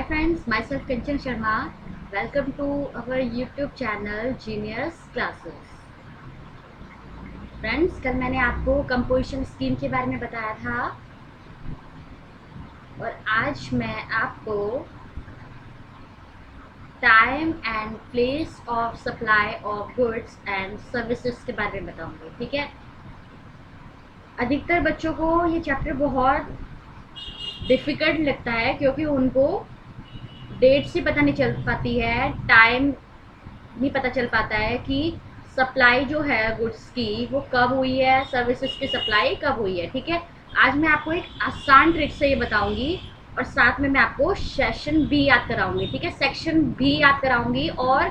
friends, myself Kanchan Sharma. Welcome to our YouTube channel Genius Classes. Friends, कल मैंने आपको composition scheme के बारे में बताया था और आज मैं आपको time and place of supply of goods and services के बारे में बताऊंगी। ठीक है, अधिकतर बच्चों को ये चैप्टर बहुत डिफ़िकल्ट लगता है क्योंकि उनको डेट से पता नहीं चल पाती है, टाइम नहीं पता चल पाता है कि सप्लाई जो है गुड्स की वो कब हुई है, सर्विसेज की सप्लाई कब हुई है। ठीक है, आज मैं आपको एक आसान ट्रिक से ये बताऊंगी और साथ में मैं आपको सेशन भी याद कराऊंगी। ठीक है, सेक्शन भी याद कराऊंगी और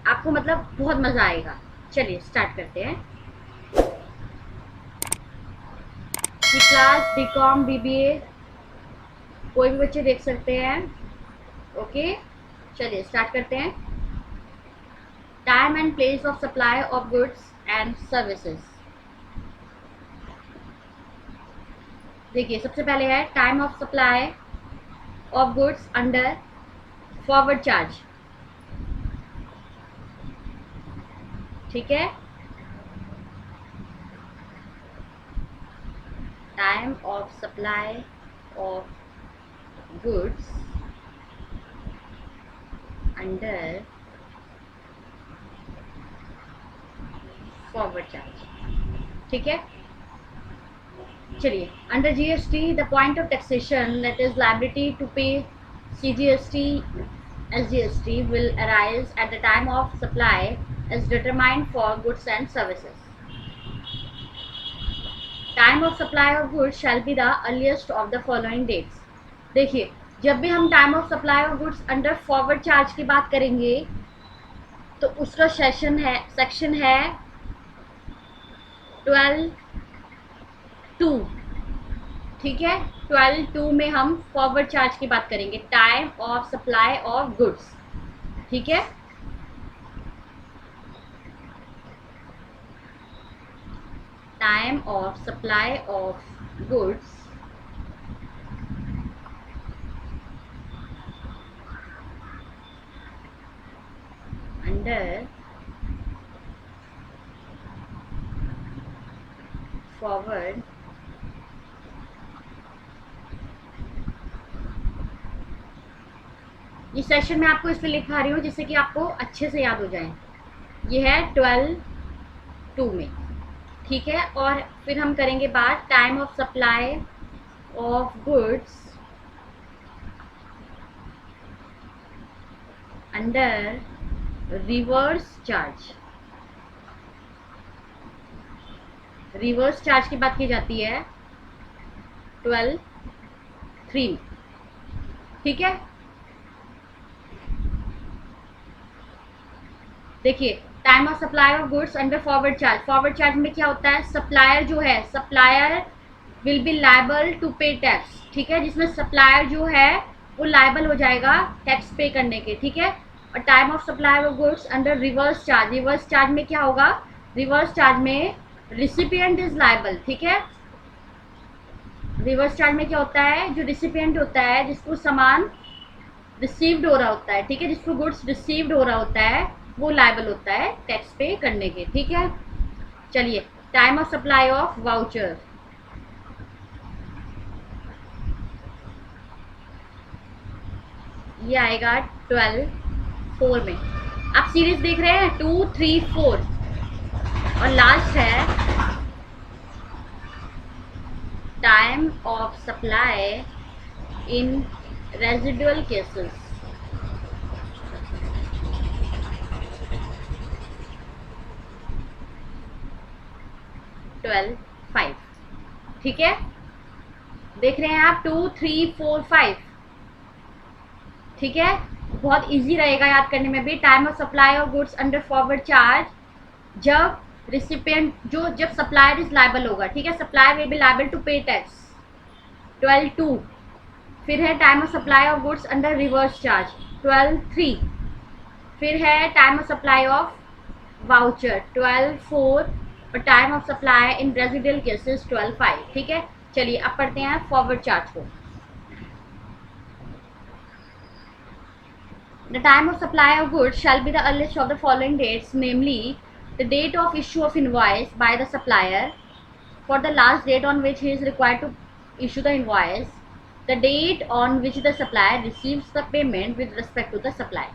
आपको मतलब बहुत मज़ा आएगा। चलिए स्टार्ट करते हैं। क्लास बीकॉम बीबीए कोई भी बच्चे देख सकते हैं। ओके, चलिए स्टार्ट करते हैं। Time and place of supply of goods and services. देखिए, सबसे पहले है time of supply of goods under forward charge. ठीक है, time of supply of goods under forward charge. ठीक है, चलिए, under GST the point of taxation that is liability to pay CGST SGST will arise at the time of supply as determined for goods and services. Time of supply of goods shall be the earliest of the following dates. देखिए, जब भी हम time of supply of goods under forward charge की बात करेंगे तो उसका section है 12(2). ठीक है, 12(2) में हम फॉरवर्ड चार्ज की बात करेंगे, time of supply of goods. ठीक है, time of supply of goods under forward ये सेशन मैं आपको इसलिए लिखा रही हूँ जिससे कि आपको अच्छे से याद हो जाए। ये है 12(2) में। ठीक है, और फिर हम करेंगे बात time of supply of goods under reverse charge. Reverse charge की बात की जाती है 12(3) में। ठीक है, देखिए, time of supply of goods under forward charge. Forward charge में क्या होता है, सप्लायर जो है, supplier will be liable to pay tax. ठीक है, जिसमें सप्लायर जो है वो लायबल हो जाएगा टैक्स पे करने के। ठीक है, और time of supply of goods under reverse charge. Reverse charge में क्या होगा, रिवर्स चार्ज में रिसिपिएंट इज लायबल। ठीक है, रिवर्स चार्ज में क्या होता है, जो रिसिपिएंट होता है, जिसको सामान रिसीव्ड हो रहा होता है, ठीक है, जिसको गुड्स रिसीव्ड हो रहा होता है, वो लायबल होता है टैक्स पे करने के। ठीक है, चलिए, time of supply of voucher. ये आएगा 12(4) में। आप सीरीज देख रहे हैं 2, 3, 4 और लास्ट है time of supply in residual cases. 12(5). ठीक है, देख रहे हैं आप 2, 3, 4, 5। ठीक है, बहुत इजी रहेगा याद करने में भी। Time of supply of goods under forward charge जब रिसिपिएंट जब सप्लायर इज लायबल होगा। ठीक है, supplier will be liable to pay tax 12(2). फिर है time of supply of goods under reverse charge 12(3). फिर है time of supply of voucher 12(4) और time of supply in residual cases 12(5). ठीक है, चलिए अब पढ़ते हैं फॉरवर्ड चार्ज को। The time of supply of goods shall be the earliest of the following dates, namely the date of issue of invoice by the supplier for the last date on which he is required to issue the invoice, the date on which the supplier receives the payment with respect to the supply.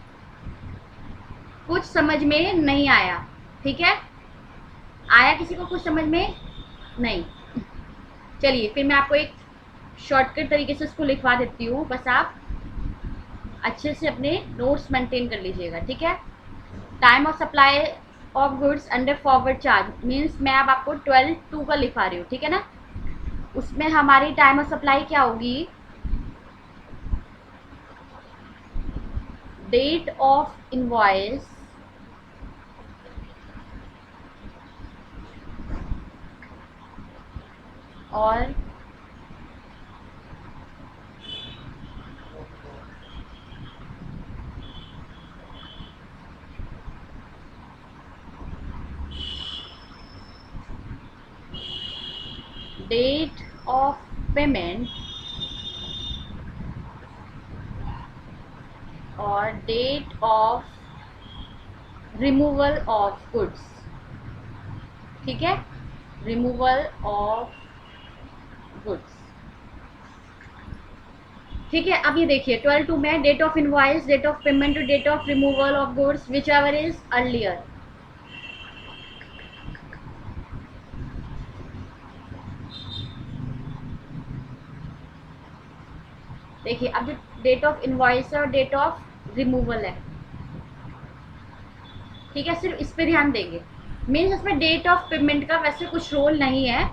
कुछ समझ में नहीं आया? ठीक है, आया किसी को कुछ समझ में? नहीं। चलिए फिर मैं आपको एक शॉर्टकट तरीके से इसको लिखवा देती हूँ, बस आप अच्छे से अपने नोट्स मेंटेन कर लीजिएगा, ठीक है। Time of supply of goods under forward charge means मैं अब आपको 12(2) का लिखवा रही हूँ, ठीक है ना। उसमें हमारी टाइम ऑफ सप्लाई क्या होगी, डेट ऑफ इनवॉइस और डेट ऑफ पेमेंट और date of removal of goods, ठीक है, रिमूवल ऑफ गुड्स, ठीक है। अब ये देखिए 12(2) में date of invoice, date of payment, date of removal of goods whichever is earlier. देखिए अब जो डेट ऑफ इनवॉइस है और डेट ऑफ रिमूवल है, ठीक है, सिर्फ इस पे ध्यान देंगे। मीन्स इसमें डेट ऑफ पेमेंट का वैसे कुछ रोल नहीं है,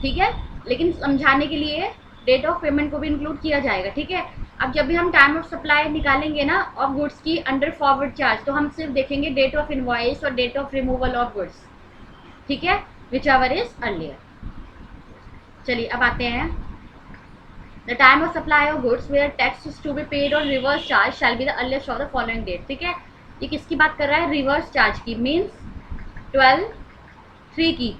ठीक है, लेकिन समझाने के लिए डेट ऑफ पेमेंट को भी इंक्लूड किया जाएगा, ठीक है। अब जब भी हम टाइम ऑफ सप्लाई निकालेंगे ना ऑफ गुड्स की अंडर फॉरवर्ड चार्ज, तो हम सिर्फ देखेंगे डेट ऑफ इनवॉइस और date of removal of goods, ठीक है, विच एवर इज अर्लियर। चलिए अब आते हैं, the time of supply of goods where tax is to be paid और reverse charge shall be the earliest of the following date, ठीक है। ये किसकी बात कर रहा है, रिवर्स चार्ज की, मीन्स 12(3) की,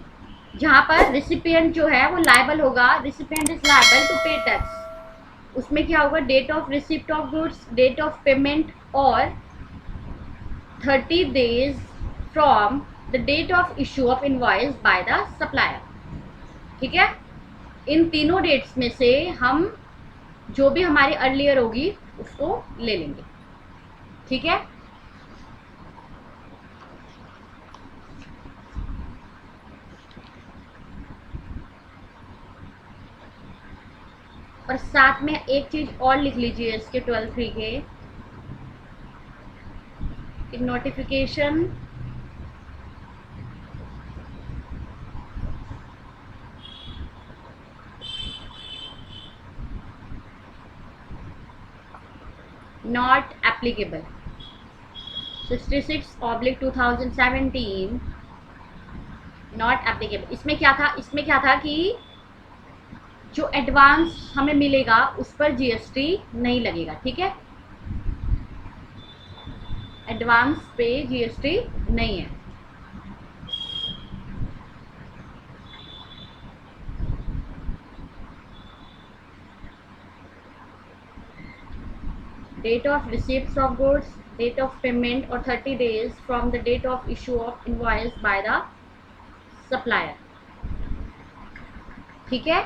जहाँ पर रिसिपिएंट जो है वो लायबल होगा, recipient is liable to pay tax. उसमें क्या होगा, date of receipt of goods, date of payment और 30 days from the date of issue of invoice by the supplier, ठीक है। इन तीनों डेट्स में से हम जो भी हमारी अर्लियर होगी उसको ले लेंगे, ठीक है। और साथ में एक चीज और लिख लीजिए इसके 12(3) के, notification not applicable 66/2017 not applicable. इसमें क्या था, इसमें क्या था कि जो एडवांस हमें मिलेगा उस पर जीएसटी नहीं लगेगा, ठीक है, एडवांस पे जीएसटी नहीं है। Date of receipt of goods, date of payment और 30 days from the date of issue of invoice by the supplier, ठीक है।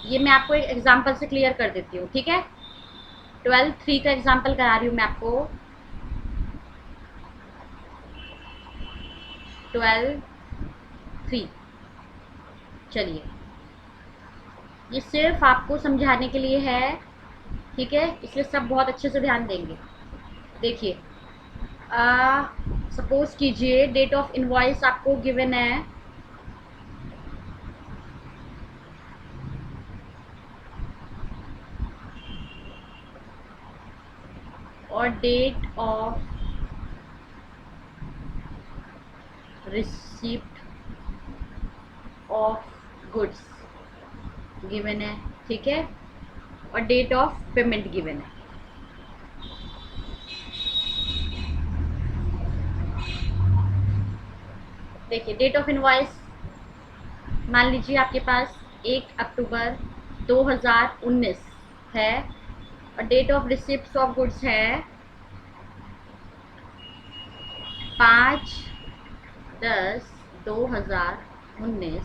ये मैं आपको एक एग्जांपल से क्लियर कर देती हूँ, ठीक है। 12(3) का एग्जांपल करा रही हूँ मैं आपको। 12(3) चलिए, ये सिर्फ आपको समझाने के लिए है, ठीक है, इसलिए सब बहुत अच्छे से ध्यान देंगे। देखिए सपोज कीजिए डेट ऑफ इनवॉइस आपको गिवन है और date of receipt of goods given है, ठीक है, और डेट ऑफ पेमेंट गिवन है। देखिए डेट ऑफ इनवॉइस मान लीजिए आपके पास 1 अक्टूबर 2019 है, और date of receipt of goods है 5/10/2019,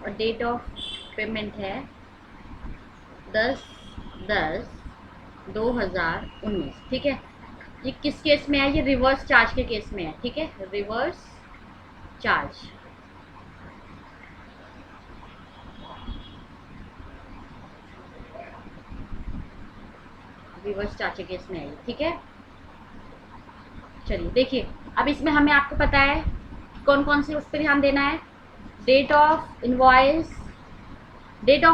और डेट ऑफ पेमेंट है 10/10/2019। ठीक है, ये किस केस में है? ये रिवर्स चार्ज के केस में है। ठीक है, रिवर्स चार्ज। रिवर्स चार्ज के केस में है ये। ठीक है, चलिए देखिए, अब इसमें हमें आपको पता है कौन कौन से उस पर ध्यान देना है। Date of invoice, date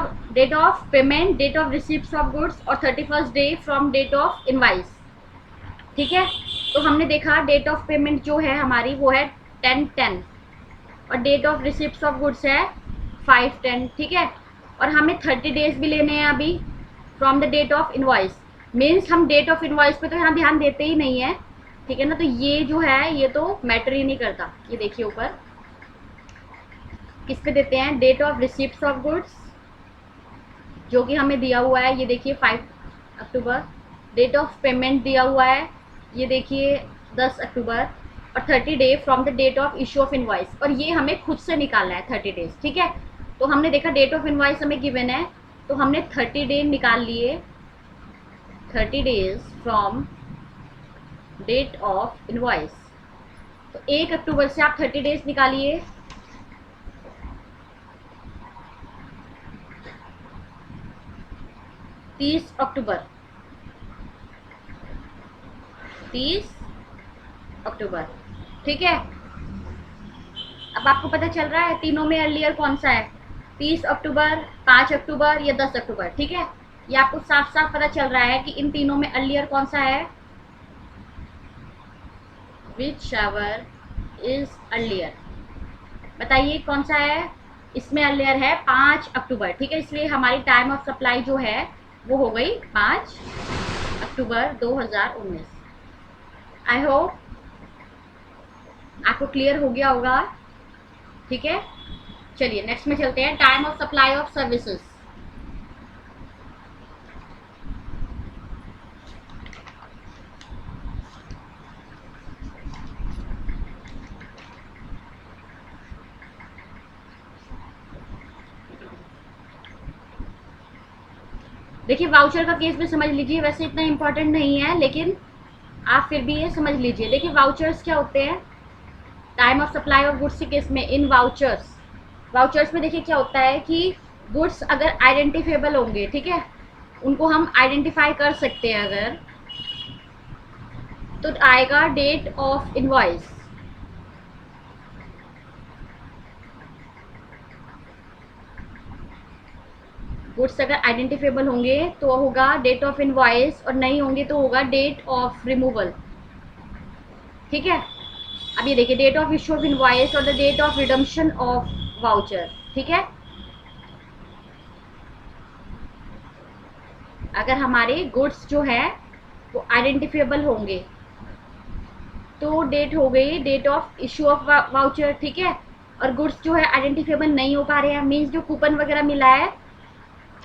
of payment, date of receipt of goods, और 31st day from date of invoice. ठीक है, तो हमने देखा डेट ऑफ पेमेंट जो है हमारी वो है 10/10, और date of receipt of goods है 5/10। ठीक है, और हमें 30 डेज भी लेने हैं अभी from the date of invoice. Means हम डेट ऑफ इनवॉइस पे तो यहाँ ध्यान देते ही नहीं है। ठीक है ना, तो ये जो है ये तो मैटर ही नहीं करता। ये देखिए ऊपर किस पे देते हैं, date of receipt of goods जो कि हमें दिया हुआ है, ये देखिए 5 अक्टूबर। डेट ऑफ पेमेंट दिया हुआ है, ये देखिए 10 अक्टूबर, और 30 day from the date of issue of invoice, और ये हमें खुद से निकालना है 30 डेज। ठीक है, तो हमने देखा डेट ऑफ इनवॉइस हमें गिवन है, तो हमने 30 डे निकाल लिए, 30 days from date of invoice. तो 1 अक्टूबर से आप 30 डेज निकालिए, 30 अक्टूबर, 30 अक्टूबर। ठीक है, अब आपको पता चल रहा है तीनों में अर्लियर कौन सा है, 30 अक्टूबर, 5 अक्टूबर या 10 अक्टूबर। ठीक है, ये आपको साफ साफ पता चल रहा है कि इन तीनों में अर्लियर कौन सा है, whichever is earlier। बताइए कौन सा है, इसमें अर्लियर है 5 अक्टूबर। ठीक है, इसलिए हमारी टाइम ऑफ सप्लाई जो है वो हो गई 5 अक्टूबर 2019। आई होप आपको क्लियर हो गया होगा। ठीक है, चलिए नेक्स्ट में चलते हैं, time of supply of services. देखिए वाउचर का केस भी समझ लीजिए, वैसे इतना इंपॉर्टेंट नहीं है लेकिन आप फिर भी ये समझ लीजिए। देखिए वाउचर्स क्या होते हैं, time of supply of goods के केस में इन वाउचर्स, वाउचर्स में देखिए क्या होता है कि गुड्स अगर आइडेंटिफेबल होंगे, ठीक है, उनको हम आइडेंटिफाई कर सकते हैं अगर, तो आएगा डेट ऑफ इनवॉइस। गुड्स अगर आइडेंटिफेबल होंगे तो होगा डेट ऑफ इनवॉइस, और नहीं होंगे तो होगा डेट ऑफ रिमूवल। ठीक है, अब ये देखिए date of issue of invoice और the date of redemption of voucher. ठीक है, अगर हमारे गुड्स जो है वो आइडेंटिफेबल होंगे तो डेट हो गई date of issue of voucher. ठीक है, और गुड्स जो है आइडेंटिफेबल नहीं हो पा रहे हैं, मीन्स जो कूपन वगैरह मिला है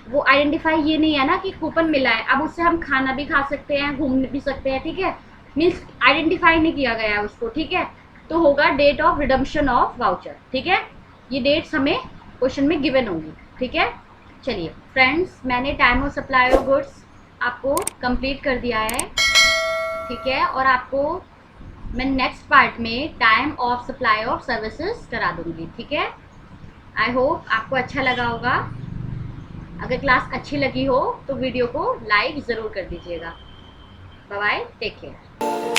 वो आइडेंटिफाई ये नहीं है ना कि कूपन मिला है, अब उससे हम खाना भी खा सकते हैं, घूम भी सकते हैं। ठीक है, मीन्स आइडेंटिफाई नहीं किया गया है उसको। ठीक है, तो होगा date of redemption of voucher. ठीक है, ये डेट्स हमें क्वेश्चन में गिवन होंगी। ठीक है, चलिए फ्रेंड्स, मैंने time of supply of goods आपको कंप्लीट कर दिया है। ठीक है, और आपको मैं नेक्स्ट पार्ट में time of supply of services करा दूंगी। ठीक है, आई होप आपको अच्छा लगा होगा। अगर क्लास अच्छी लगी हो तो वीडियो को लाइक ज़रूर कर दीजिएगा। Bye bye, take care.